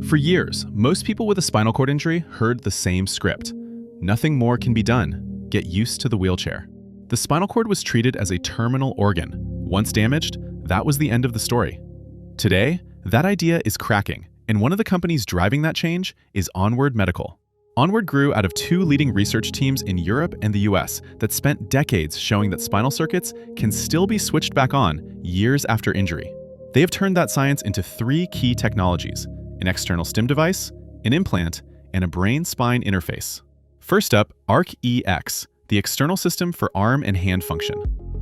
For years, most people with a spinal cord injury heard the same script. Nothing more can be done. Get used to the wheelchair. The spinal cord was treated as a terminal organ. Once damaged, that was the end of the story. Today, that idea is cracking, and one of the companies driving that change is Onward Medical. Onward grew out of two leading research teams in Europe and the US that spent decades showing that spinal circuits can still be switched back on years after injury. They have turned that science into three key technologies: an external stim device, an implant, and a brain-spine interface. First up, ARC-EX, the external system for arm and hand function.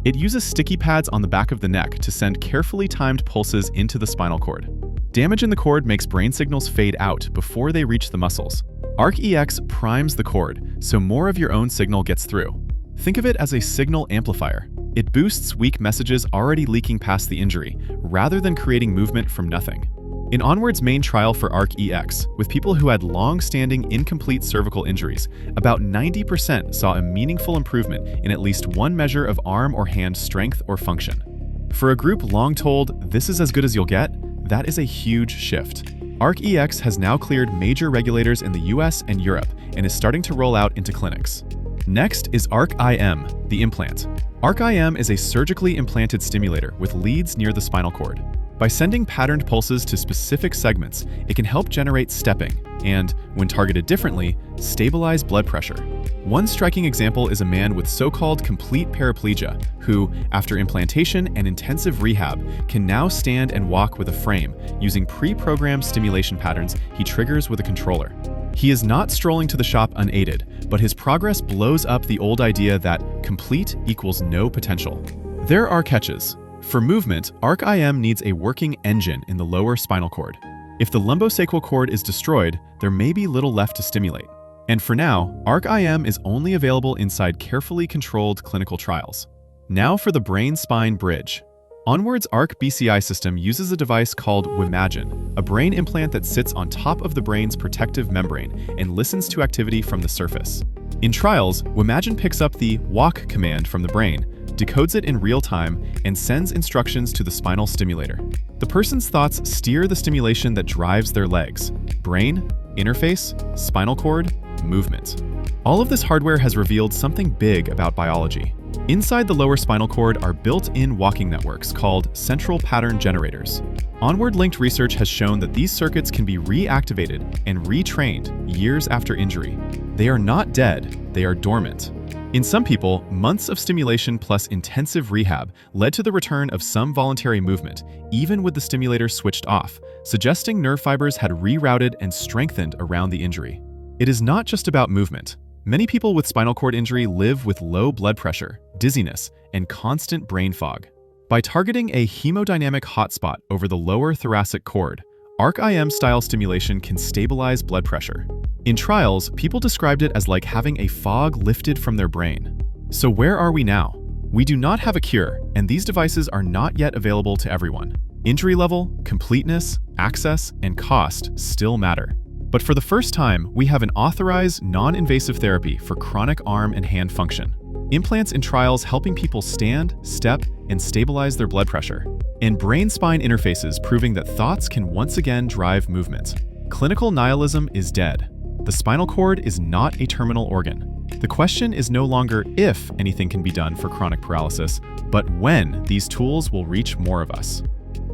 It uses sticky pads on the back of the neck to send carefully timed pulses into the spinal cord. Damage in the cord makes brain signals fade out before they reach the muscles. ARC-EX primes the cord, so more of your own signal gets through. Think of it as a signal amplifier. It boosts weak messages already leaking past the injury, rather than creating movement from nothing. In Onward's main trial for ARC-EX, with people who had long-standing incomplete cervical injuries, about 90% saw a meaningful improvement in at least one measure of arm or hand strength or function. For a group long told, "This is as good as you'll get," that is a huge shift. ARC-EX has now cleared major regulators in the US and Europe and is starting to roll out into clinics. Next is ARC-IM, the implant. ARC-IM is a surgically implanted stimulator with leads near the spinal cord. By sending patterned pulses to specific segments, it can help generate stepping and, when targeted differently, stabilize blood pressure. One striking example is a man with so-called complete paraplegia who, after implantation and intensive rehab, can now stand and walk with a frame using pre-programmed stimulation patterns he triggers with a controller. He is not strolling to the shop unaided, but his progress blows up the old idea that complete equals no potential. There are catches. For movement, ARC-IM needs a working engine in the lower spinal cord. If the lumbosacral cord is destroyed, there may be little left to stimulate. And for now, ARC-IM is only available inside carefully controlled clinical trials. Now for the brain-spine bridge. Onward's ARC-BCI system uses a device called WIMAGINE, a brain implant that sits on top of the brain's protective membrane and listens to activity from the surface. In trials, WIMAGINE picks up the walk command from the brain, decodes it in real time, and sends instructions to the spinal stimulator. The person's thoughts steer the stimulation that drives their legs: brain, interface, spinal cord, movement. All of this hardware has revealed something big about biology. Inside the lower spinal cord are built-in walking networks called central pattern generators. Onward-linked research has shown that these circuits can be reactivated and retrained years after injury. They are not dead, they are dormant. In some people, months of stimulation plus intensive rehab led to the return of some voluntary movement, even with the stimulator switched off, suggesting nerve fibers had rerouted and strengthened around the injury. It is not just about movement. Many people with spinal cord injury live with low blood pressure, dizziness, and constant brain fog. By targeting a hemodynamic hotspot over the lower thoracic cord, ARC-IM-style stimulation can stabilize blood pressure. In trials, people described it as like having a fog lifted from their brain. So where are we now? We do not have a cure, and these devices are not yet available to everyone. Injury level, completeness, access, and cost still matter. But for the first time, we have an authorized, non-invasive therapy for chronic arm and hand function. Implants in trials helping people stand, step, and stabilize their blood pressure. And brain-spine interfaces proving that thoughts can once again drive movement. Clinical nihilism is dead. The spinal cord is not a terminal organ. The question is no longer if anything can be done for chronic paralysis, but when these tools will reach more of us.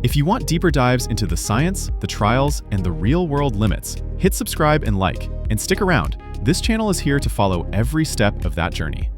If you want deeper dives into the science, the trials, and the real-world limits, hit subscribe and like, and stick around. This channel is here to follow every step of that journey.